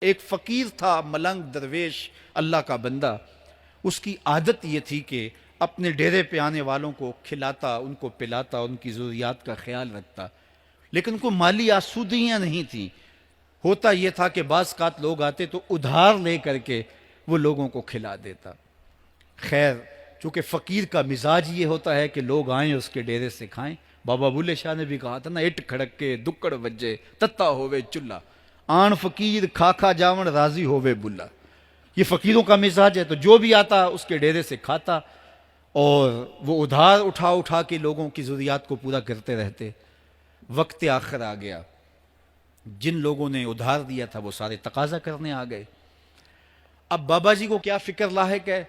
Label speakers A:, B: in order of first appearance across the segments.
A: ایک فقیر تھا، ملنگ درویش، اللہ کا بندہ. اس کی عادت یہ تھی کہ اپنے ڈیرے پہ آنے والوں کو کھلاتا، ان کو پلاتا، ان کی ضروریات کا خیال رکھتا، لیکن کو مالی آسودگیاں نہیں تھیں. ہوتا یہ تھا کہ بعض اوقات لوگ آتے تو ادھار لے کر کے وہ لوگوں کو کھلا دیتا. خیر، چونکہ فقیر کا مزاج یہ ہوتا ہے کہ لوگ آئیں اس کے ڈیرے سے کھائیں. بابا بلے شاہ نے بھی کہا تھا نا، اٹ کھڑک کے دکڑ وجے تتا ہوئے چلا، آن فقیر کھا کھا جاون راضی ہوئے بلا. یہ فقیروں کا مزاج ہے. تو جو بھی آتا اس کے ڈیرے سے کھاتا، اور وہ ادھار اٹھا اٹھا کے لوگوں کی ضروریات کو پورا کرتے رہتے. وقت آخر آ گیا، جن لوگوں نے ادھار دیا تھا وہ سارے تقاضا کرنے آ گئے. اب بابا جی کو کیا فکر لاحق ہے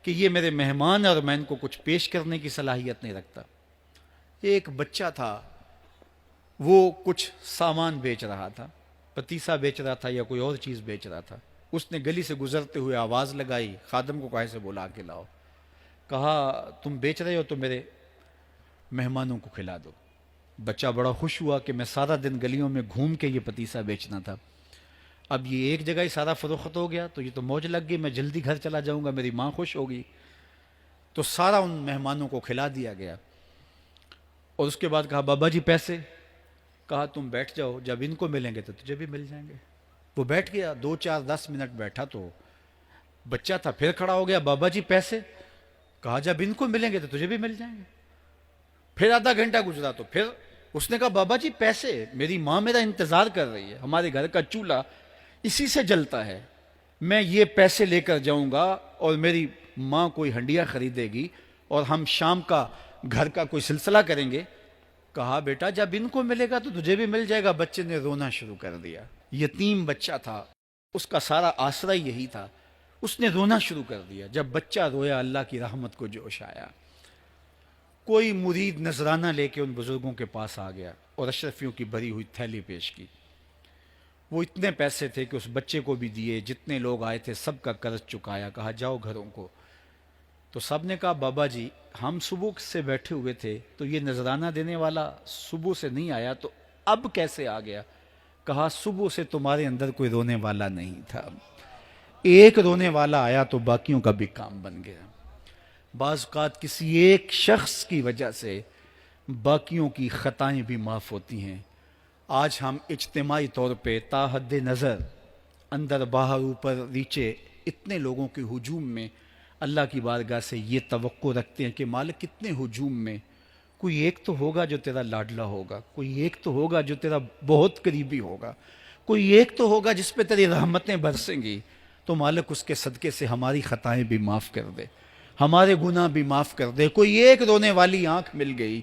A: کہ یہ میرے مہمان اور میں ان کو کچھ پیش کرنے کی صلاحیت نہیں رکھتا. ایک بچہ تھا، وہ کچھ سامان بیچ رہا تھا، پتیسا بیچ رہا تھا یا کوئی اور چیز بیچ رہا تھا. اس نے گلی سے گزرتے ہوئے آواز لگائی، خادم کو کہا سے بلا کے لاؤ. کہا تم بیچ رہے ہو تو میرے مہمانوں کو کھلا دو. بچہ بڑا خوش ہوا کہ میں سارا دن گلیوں میں گھوم کے یہ پتیسا بیچنا تھا، اب یہ ایک جگہ ہی سارا فروخت ہو گیا تو یہ تو موج لگ گئی، میں جلدی گھر چلا جاؤں گا، میری ماں خوش ہوگی. تو سارا ان مہمانوں کو کھلا دیا گیا. اور اس کے بعد کہا بابا جی پیسے؟ کہا تم بیٹھ جاؤ، جب ان کو ملیں گے تو تجھے بھی مل جائیں گے. وہ بیٹھ گیا، 2 4 10 منٹ بیٹھا تو بچہ تھا، پھر کھڑا ہو گیا، بابا جی پیسے؟ کہا جب ان کو ملیں گے تو تجھے بھی مل جائیں گے. پھر آدھا گھنٹہ گزرا تو پھر اس نے کہا بابا جی پیسے؟ میری ماں میرا انتظار کر رہی ہے، ہمارے گھر کا چولہا اسی سے جلتا ہے، میں یہ پیسے لے کر جاؤں گا اور میری ماں کوئی ہنڈیا خریدے گی اور ہم شام کا گھر کا کوئی سلسلہ کریں گے. کہا بیٹا جب ان کو ملے گا تو تجھے بھی مل جائے گا. بچے نے رونا شروع کر دیا. یتیم بچہ تھا، اس کا سارا آسرا یہی تھا. اس نے رونا شروع کر دیا. جب بچہ رویا اللہ کی رحمت کو جوش آیا. کوئی مرید نذرانہ لے کے ان بزرگوں کے پاس آ گیا اور اشرفیوں کی بھری ہوئی تھیلی پیش کی. وہ اتنے پیسے تھے کہ اس بچے کو بھی دیے، جتنے لوگ آئے تھے سب کا قرض چکایا. کہا جاؤ گھروں کو. تو سب نے کہا بابا جی ہم صبح سے بیٹھے ہوئے تھے تو یہ نذرانہ دینے والا صبح سے نہیں آیا تو اب کیسے آ گیا؟ کہا صبح سے تمہارے اندر کوئی رونے والا نہیں تھا، ایک رونے والا آیا تو باقیوں کا بھی کام بن گیا. بعض اوقات کسی ایک شخص کی وجہ سے باقیوں کی خطائیں بھی معاف ہوتی ہیں. آج ہم اجتماعی طور پہ تا حد نظر اندر باہر اوپر نیچے اتنے لوگوں کے ہجوم میں اللہ کی بارگاہ سے یہ توقع رکھتے ہیں کہ مالک کتنے ہجوم میں کوئی ایک تو ہوگا جو تیرا لاڈلا ہوگا، کوئی ایک تو ہوگا جو تیرا بہت قریبی ہوگا، کوئی ایک تو ہوگا جس پہ تیری رحمتیں برسیں گی. تو مالک اس کے صدقے سے ہماری خطائیں بھی معاف کر دے، ہمارے گناہ بھی معاف کر دے. کوئی ایک رونے والی آنکھ مل گئی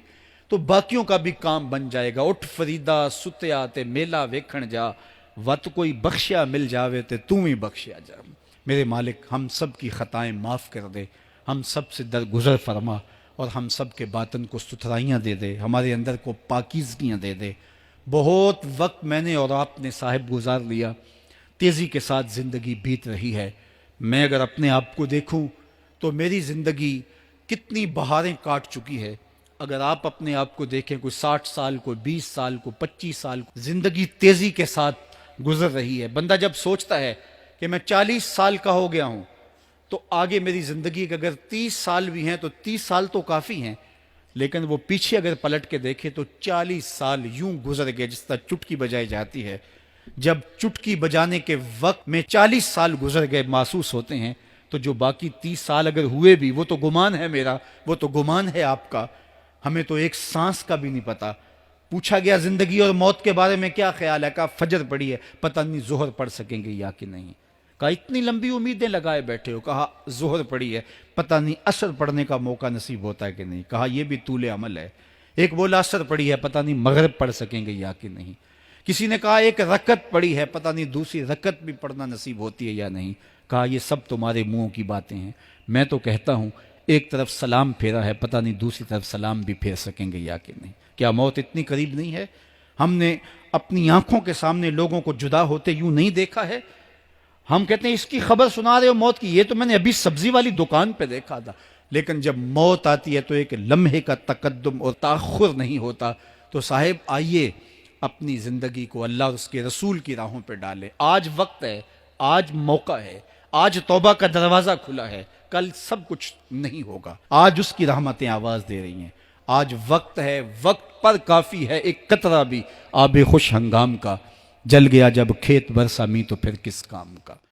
A: تو باقیوں کا بھی کام بن جائے گا. اٹھ فریدا ستیا تے میلا ویکھن جا، وت کوئی بخشیا مل جاوے تے توں ہی بخشیا جا. میرے مالک ہم سب کی خطائیں معاف کر دے، ہم سب سے درگزر فرما اور ہم سب کے باطن کو ستھرائیاں دے دے، ہمارے اندر کو پاکیزگیاں دے دے. بہت وقت میں نے اور آپ نے صاحب گزار لیا، تیزی کے ساتھ زندگی بیت رہی ہے. میں اگر اپنے آپ کو دیکھوں تو میری زندگی کتنی بہاریں کاٹ چکی ہے. اگر آپ اپنے آپ کو دیکھیں، کوئی 60 سال، کوئی 20 سال، کوئی 25 سال، زندگی تیزی کے ساتھ گزر رہی ہے. بندہ جب سوچتا ہے کہ میں 40 سال کا ہو گیا ہوں تو آگے میری زندگی کے اگر 30 سال بھی ہیں تو 30 سال تو کافی ہیں، لیکن وہ پیچھے اگر پلٹ کے دیکھے تو 40 سال یوں گزر گئے جس طرح چٹکی بجائی جاتی ہے. جب چٹکی بجانے کے وقت میں 40 سال گزر گئے محسوس ہوتے ہیں تو جو باقی 30 سال اگر ہوئے بھی وہ تو گمان ہے میرا، وہ تو گمان ہے آپ کا. ہمیں تو ایک سانس کا بھی نہیں پتا. پوچھا گیا زندگی اور موت کے بارے میں کیا خیال ہے؟ کہا فجر پڑی ہے، پتہ نہیں ظہر پڑھ سکیں گے یا کہ نہیں. کہا اتنی لمبی امیدیں لگائے بیٹھے ہو. کہا ظہر پڑی ہے، پتہ نہیں عصر پڑھنے کا موقع نصیب ہوتا ہے کہ نہیں. کہا یہ بھی طول عمل ہے. ایک بولا عصر پڑی ہے، پتہ نہیں مغرب پڑھ سکیں گے یا کہ نہیں. کسی نے کہا ایک رکعت پڑی ہے، پتہ نہیں دوسری رکعت بھی پڑھنا نصیب ہوتی ہے یا نہیں. کہا یہ سب تمہارے منہوں کی باتیں ہیں. میں تو کہتا ہوں ایک طرف سلام پھیرا ہے، پتہ نہیں دوسری طرف سلام بھی پھیر سکیں گے یا کہ نہیں. کیا موت اتنی قریب نہیں ہے؟ ہم نے اپنی آنکھوں کے سامنے لوگوں کو جدا ہوتے یوں نہیں دیکھا ہے. ہم کہتے ہیں اس کی خبر سنا رہے ہو موت کی، یہ تو میں نے ابھی سبزی والی دکان پہ دیکھا تھا. لیکن جب موت آتی ہے تو ایک لمحے کا تقدم اور تاخر نہیں ہوتا. تو صاحب آئیے اپنی زندگی کو اللہ اور اس کے رسول کی راہوں پہ ڈالیں. آج وقت ہے، آج موقع ہے، آج توبہ کا دروازہ کھلا ہے. کل سب کچھ نہیں ہوگا. آج اس کی رحمتیں آواز دے رہی ہیں. آج وقت ہے، وقت پر کافی ہے ایک قطرہ بھی آب خوش ہنگام کا. جل گیا جب کھیت برسا می تو پھر کس کام کا.